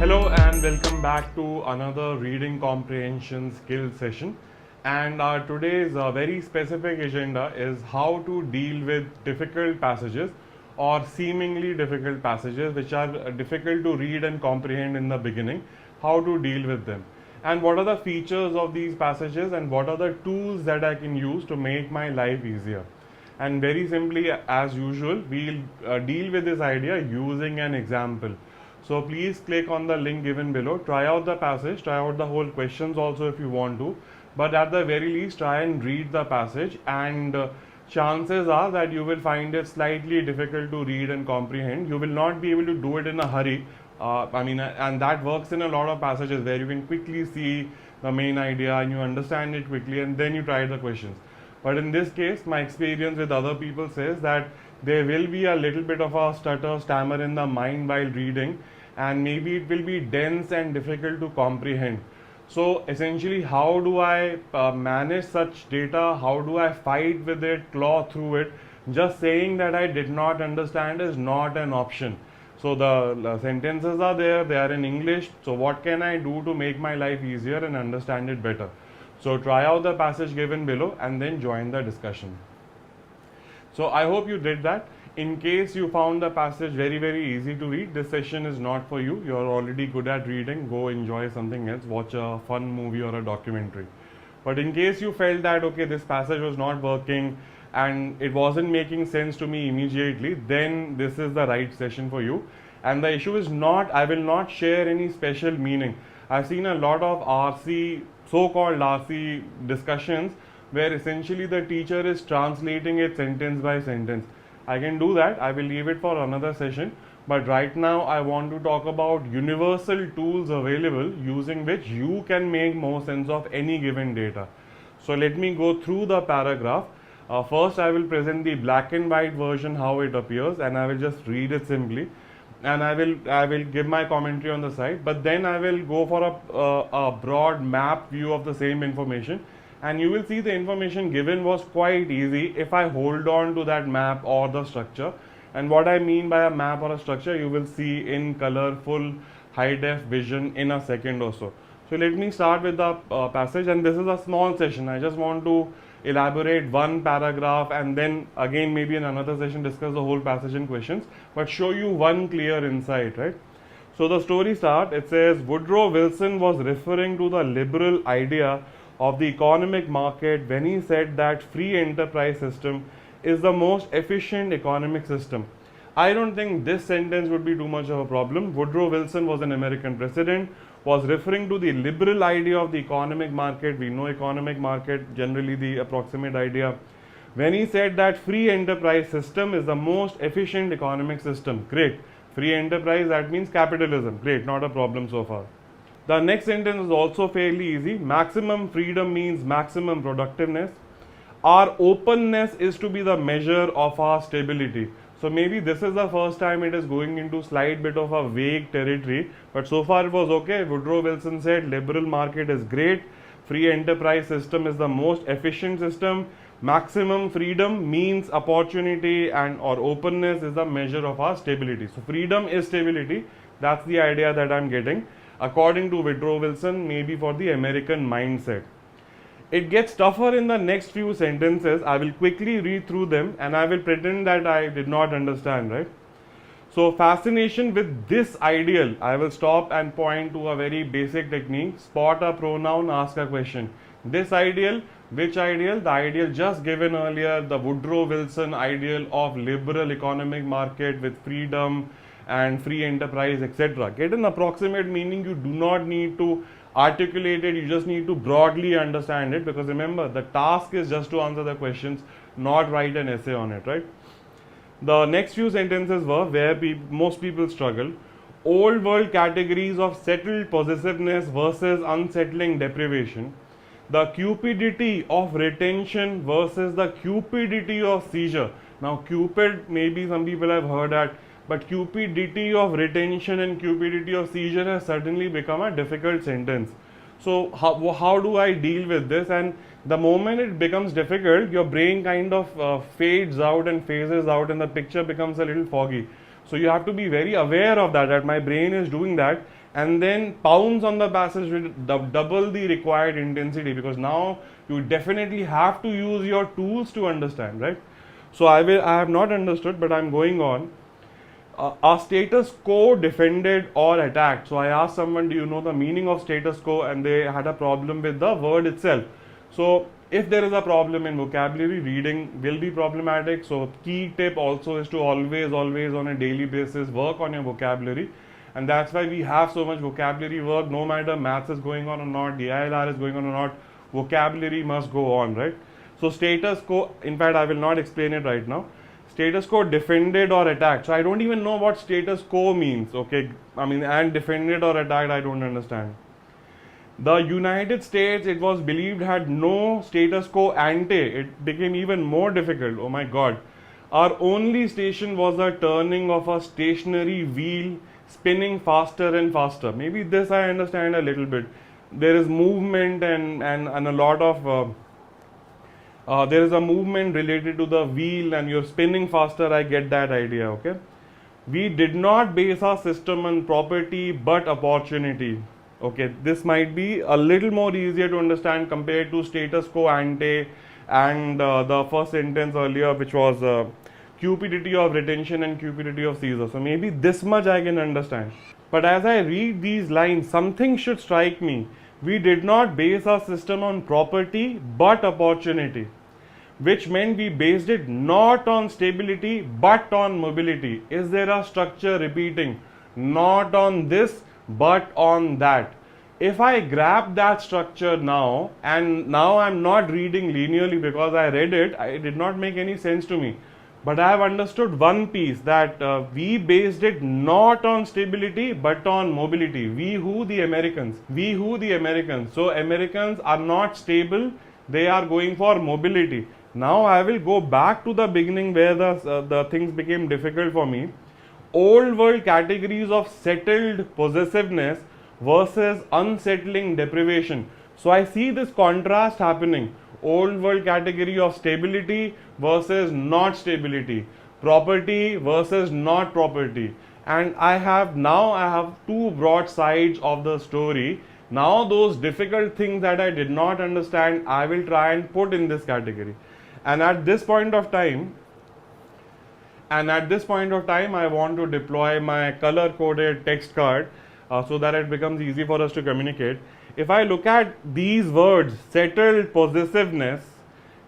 Hello and welcome back to another reading comprehension skill session. And our today's very specific agenda is how to deal with difficult passages or seemingly difficult passages which are difficult to read and comprehend in the beginning, how to deal with them. And what are the features of these passages and what are the tools that I can use to make my life easier. And very simply, as usual, we'll deal with this idea using an example. So please click on the link given below, try out the passage, try out the whole questions also if you want to, but at the very least try and read the passage, and chances are that you will find it slightly difficult to read and comprehend. You will not be able to do it in a hurry. And that works in a lot of passages where you can quickly see the main idea and you understand it quickly and then you try the questions. But in this case, my experience with other people says that there will be a little bit of a stutter, stammer in the mind while reading, and maybe it will be dense and difficult to comprehend. So essentially, how do I manage such data? How do I fight with it, claw through it? Just saying that I did not understand is not an option. So the sentences are there, they are in English. So what can I do to make my life easier and understand it better? So try out the passage given below and then join the discussion. So I hope you did that. In case you found the passage very easy to read, this session is not for you. You are already good at reading. Go enjoy something else. Watch a fun movie or a documentary. But in case you felt that, okay, this passage was not working and it wasn't making sense to me immediately, then this is the right session for you. And the issue is not, I will not share any special meaning. I've seen a lot of RC, so-called RC discussions where essentially the teacher is translating it sentence by sentence. I can do that. I will leave it for another session. But right now I want to talk about universal tools available using which you can make more sense of any given data. So let me go through the paragraph. First I will present the black and white version, how it appears, and I will just read it simply. And I will give my commentary on the side, but then I will go for a broad map view of the same information, and you will see the information given was quite easy if I hold on to that map or the structure. And what I mean by a map or a structure, you will see in colorful high def vision in a second or so. So let me start with the passage, and this is a small session. I just want to elaborate one paragraph and then again maybe in another session discuss the whole passage in questions, but show you one clear insight, right? So the story starts, it says Woodrow Wilson was referring to the liberal idea of the economic market when he said that free enterprise system is the most efficient economic system. I don't think this sentence would be too much of a problem. Woodrow Wilson was an American president, was referring to the liberal idea of the economic market. We know economic market, generally the approximate idea. When he said that free enterprise system is the most efficient economic system. Great. Free enterprise, that means capitalism. Great, not a problem so far. The next sentence is also fairly easy. Maximum freedom means maximum productiveness. Our openness is to be the measure of our stability. So maybe this is the first time it is going into slight bit of a vague territory, but so far it was okay. Woodrow Wilson said liberal market is great, free enterprise system is the most efficient system, maximum freedom means opportunity, and or openness is the measure of our stability. So freedom is stability. That's the idea that I'm getting according to Woodrow Wilson, maybe for the American mindset. It gets tougher in the next few sentences. I will quickly read through them and I will pretend that I did not understand, right? So fascination with this ideal, I will stop and point to a very basic technique. Spot a pronoun, ask a question. This ideal, which ideal? The ideal just given earlier, the Woodrow Wilson ideal of liberal economic market with freedom and free enterprise, etc. Get an approximate meaning. You do not need to articulate it, you just need to broadly understand it, because remember the task is just to answer the questions, not write an essay on it, right? The next few sentences were where most people struggle. Old world categories of settled possessiveness versus unsettling deprivation. The cupidity of retention versus the cupidity of seizure. Now Cupid, maybe some people have heard that, but cupidity of retention and cupidity of seizure has certainly become a difficult sentence. So how do I deal with this? And the moment it becomes difficult, your brain kind of fades out and phases out and the picture becomes a little foggy. So you have to be very aware of that my brain is doing that, and then pounds on the passage with double the required intensity, because now you definitely have to use your tools to understand, right? So I have not understood, but I'm going on. Are status quo defended or attacked? So I asked someone, do you know the meaning of status quo? And they had a problem with the word itself. So if there is a problem in vocabulary, reading will be problematic. So key tip also is to always on a daily basis work on your vocabulary. And that's why we have so much vocabulary work. No matter maths is going on or not, the ILR is going on or not, vocabulary must go on, right? So status quo, in fact I will not explain it right now. Status quo defended or attacked. So I don't even know what status quo means. Okay, I mean, and defended or attacked, I don't understand. The United States, it was believed, had no status quo ante. It became even more difficult. Oh my God. Our only station was the turning of a stationary wheel spinning faster and faster. Maybe this I understand a little bit. There is movement and a lot of there is a movement related to the wheel and you're spinning faster. I get that idea. Okay, we did not base our system on property but opportunity. Okay, this might be a little more easier to understand compared to status quo ante and the first sentence earlier, which was cupidity of retention and cupidity of seizure. So maybe this much I can understand. But as I read these lines, something should strike me. We did not base our system on property but opportunity, which meant we based it not on stability but on mobility. Is there a structure repeating? Not on this but on that. If I grab that structure now, and now I'm not reading linearly because I read it, it did not make any sense to me. But I have understood one piece, that we based it not on stability but on mobility. We who? The Americans. We who? The Americans. So Americans are not stable, they are going for mobility. Now I will go back to the beginning where the things became difficult for me. Old world categories of settled possessiveness versus unsettling deprivation. So I see this contrast happening. Old world category of stability versus not stability, property versus not property. And I have two broad sides of the story. Now those difficult things that I did not understand, I will try and put in this category. And at this point of time, I want to deploy my color coded text card so that it becomes easy for us to communicate. If I look at these words, settled possessiveness,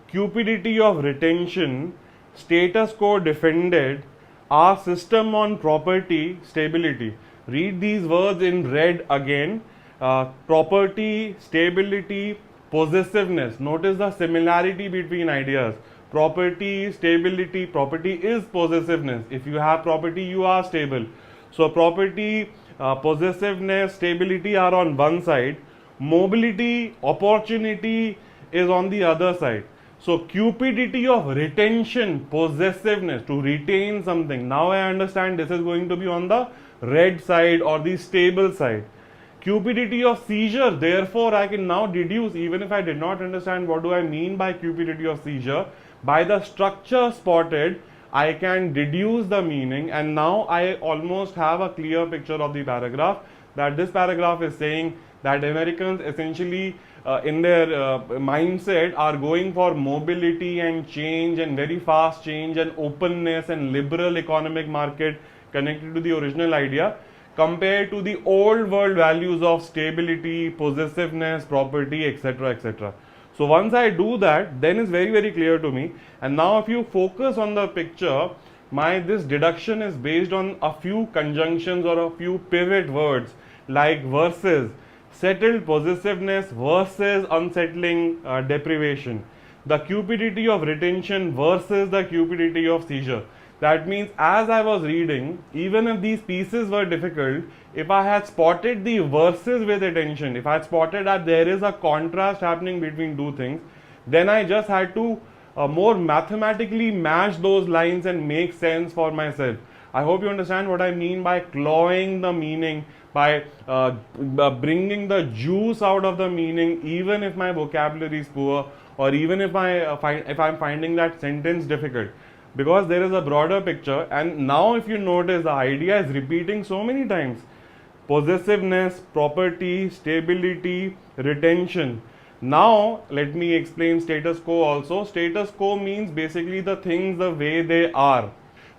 cupidity of retention, status quo defended, our system on property, stability. Read these words in red again. Property, stability, possessiveness. Notice the similarity between ideas. Property, stability. Property is possessiveness. If you have property, you are stable. So property, possessiveness, stability are on one side. Mobility, opportunity is on the other side. So cupidity of retention, possessiveness, to retain something. Now I understand this is going to be on the red side or the stable side. Cupidity of seizure, therefore I can now deduce, even if I did not understand what do I mean by cupidity of seizure, by the structure spotted, I can deduce the meaning, and now I almost have a clear picture of the paragraph, that this paragraph is saying that Americans essentially in their mindset are going for mobility and change and very fast change and openness and liberal economic market connected to the original idea, compared to the old world values of stability, possessiveness, property, etc., etc. So once I do that, then it's very, very clear to me. And now if you focus on the picture, this deduction is based on a few conjunctions or a few pivot words like versus, settled possessiveness versus unsettling deprivation, the cupidity of retention versus the cupidity of seizure. That means as I was reading, even if these pieces were difficult, if I had spotted the verses with attention, if I had spotted that there is a contrast happening between two things, then I just had to more mathematically match those lines and make sense for myself. I hope you understand what I mean by clawing the meaning, by bringing the juice out of the meaning, even if my vocabulary is poor, or even if I'm finding that sentence difficult. Because there is a broader picture, and now if you notice, the idea is repeating so many times. possessiveness, property, stability, retention. Now, let me explain status quo also. Status quo means basically the things the way they are.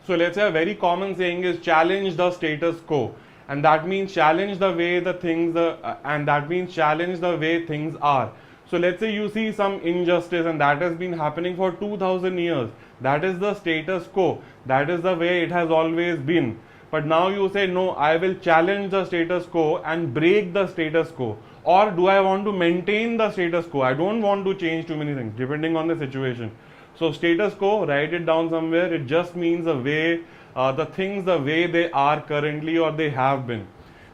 So, let's say a very common saying is challenge the status quo, and that means challenge the way the things and that means challenge the way things are. So, let's say you see some injustice and that has been happening for 2000 years. That is the status quo. That is the way it has always been. But now you say, no, I will challenge the status quo and break the status quo. Or do I want to maintain the status quo? I don't want to change too many things, depending on the situation. So status quo, write it down somewhere. It just means the way, the things the way they are currently or they have been.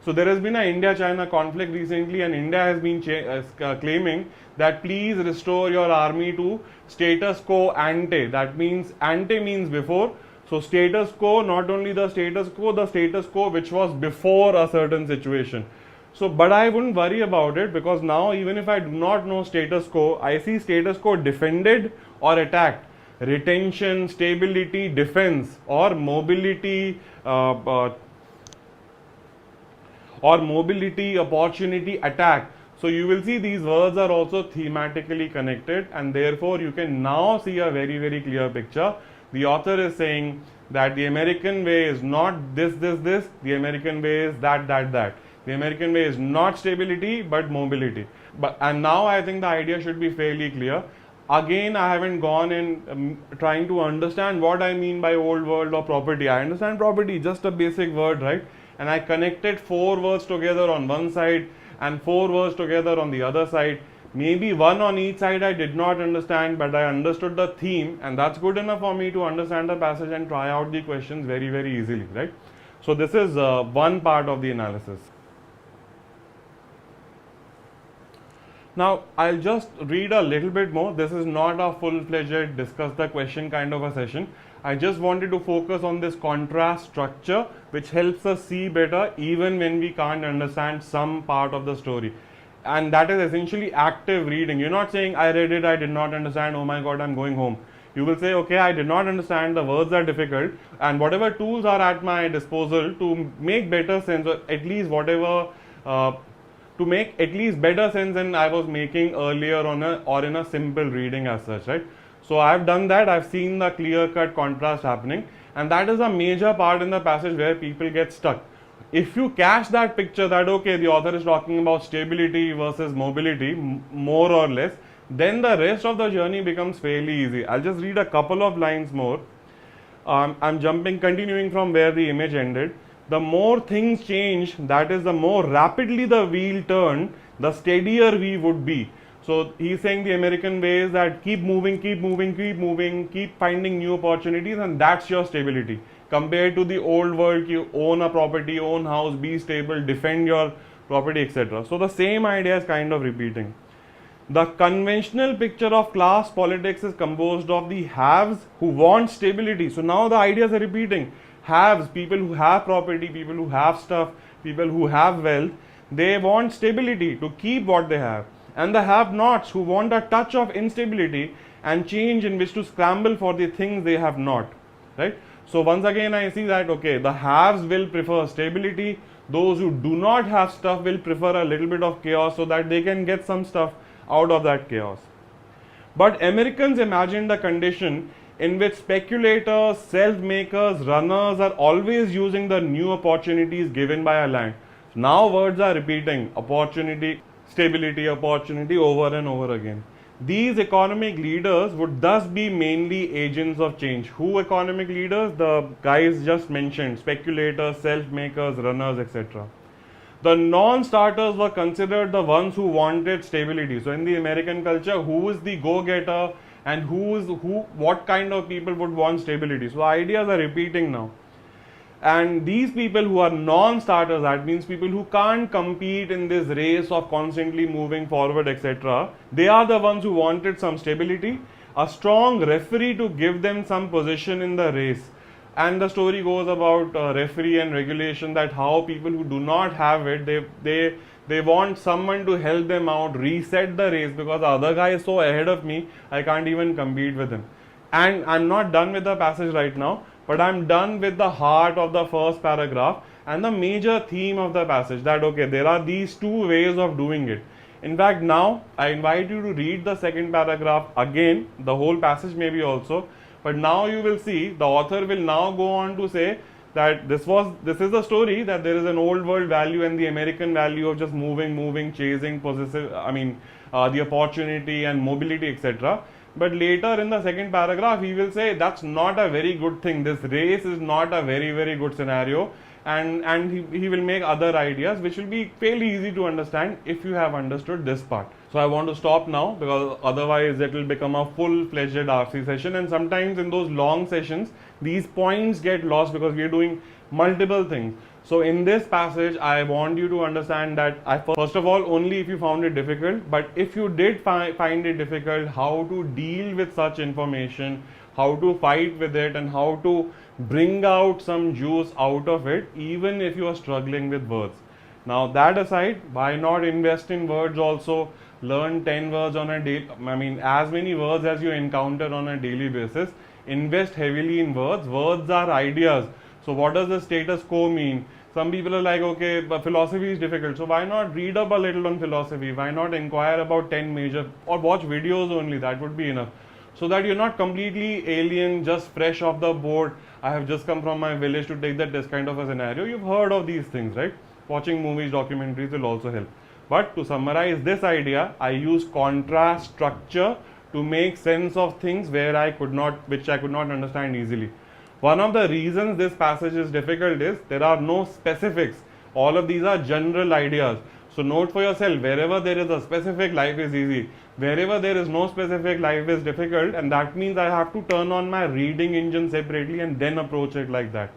So there has been an India-China conflict recently, and India has been claiming that please restore your army to status quo ante. That means ante means before. So status quo, not only the status quo which was before a certain situation. So, but I wouldn't worry about it, because now even if I do not know status quo, I see status quo defended or attacked, retention, stability, defense, or mobility, opportunity, attack. So you will see these words are also thematically connected, and therefore you can now see a very, very clear picture. The author is saying that the American way is not this, the American way is that. The American way is not stability but mobility. And now I think the idea should be fairly clear. Again, I haven't gone in trying to understand what I mean by old world or property. I understand property, just a basic word, right? And I connected 4 words together on one side and 4 words together on the other side. Maybe one on each side I did not understand, but I understood the theme, and that's good enough for me to understand the passage and try out the questions very, very easily, right? So this is one part of the analysis. Now, I'll just read a little bit more. This is not a full-fledged discuss the question kind of a session. I just wanted to focus on this contrast structure, which helps us see better even when we can't understand some part of the story. And that is essentially active reading. You're not saying, I read it, I did not understand, oh my god, I'm going home. You will say, okay, I did not understand, the words are difficult, and whatever tools are at my disposal to make better sense, or at least whatever to make at least better sense than I was making earlier or in a simple reading as such, right? So I have done that. I've seen the clear-cut contrast happening, and that is a major part in the passage where people get stuck. If you catch that picture that okay, the author is talking about stability versus mobility, more or less, then the rest of the journey becomes fairly easy. I'll just read a couple of lines more. I'm continuing from where the image ended. The more things change, that is, the more rapidly the wheel turned, the steadier we would be. So he's saying the American way is that keep moving, keep finding new opportunities, and that's your stability. Compared to the old world, you own a property, own house, be stable, defend your property, etc. So the same idea is kind of repeating. The conventional picture of class politics is composed of the haves who want stability. So now the ideas are repeating. Haves, people who have property, people who have stuff, people who have wealth, they want stability to keep what they have. And the have-nots who want a touch of instability and change in which to scramble for the things they have not, right? So once again I see that okay, the haves will prefer stability, those who do not have stuff will prefer a little bit of chaos so that they can get some stuff out of that chaos. But Americans imagined a condition in which speculators, self-makers, runners are always using the new opportunities given by a land. Now words are repeating, opportunity, stability, opportunity over and over again. These economic leaders would thus be mainly agents of change. Who economic leaders? The guys just mentioned, speculators, self-makers, runners, etc. The non-starters were considered the ones who wanted stability. So in the American culture, who is the go-getter and what kind of people would want stability? So ideas are repeating now. And these people who are non-starters, that means people who can't compete in this race of constantly moving forward, etc. They are the ones who wanted some stability, a strong referee to give them some position in the race. And the story goes about referee and regulation, that how people who do not have it, they want someone to help them out, reset the race, because the other guy is so ahead of me, I can't even compete with him. And I'm not done with the passage right now, but I'm done with the heart of the first paragraph, and the major theme of the passage, that okay, there are these two ways of doing it. In fact, now I invite you to read the second paragraph again, the whole passage maybe also, but now you will see the author will now go on to say that this is the story, that there is an old world value and the American value of just moving, chasing, possessive, the opportunity and mobility, etc. But later in the second paragraph, he will say that's not a very good thing. This race is not a very good scenario, and he will make other ideas which will be fairly easy to understand if you have understood this part. So I want to stop now, because otherwise it will become a full-fledged RC session, and sometimes in those long sessions these points get lost because we are doing multiple things. So in this passage I want you to understand that first of all, only if you found it difficult, but if you did find it difficult, how to deal with such information, how to fight with it, and how to bring out some juice out of it, even if you are struggling with words. Now that aside, why not invest in words also? Learn 10 words on a day, as many words as you encounter on a daily basis. Invest heavily in words. Words are ideas. So what does the status quo mean? Some people are like, okay, but philosophy is difficult, so why not read up a little on philosophy? Why not inquire about 10 major, or watch videos only? That would be enough, so that you're not completely alien, just fresh off the board. I have just come from my village to take the test, kind of a scenario. You've heard of these things, right? Watching movies, documentaries will also help. But to summarize this idea, I use contrast structure to make sense of things which I could not understand easily. One of the reasons this passage is difficult is there are no specifics. All of these are general ideas. So note for yourself, wherever there is a specific, life is easy. Wherever there is no specific, life is difficult, and that means I have to turn on my reading engine separately and then approach it like that.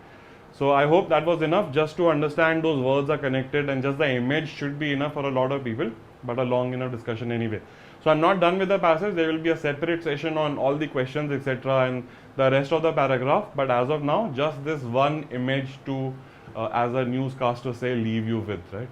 So I hope that was enough just to understand those words are connected, and just the image should be enough for a lot of people, but a long enough discussion anyway. So I'm not done with the passage. There will be a separate session on all the questions, etc., and the rest of the paragraph. But as of now, just this one image to, as a newscaster say, leave you with, right?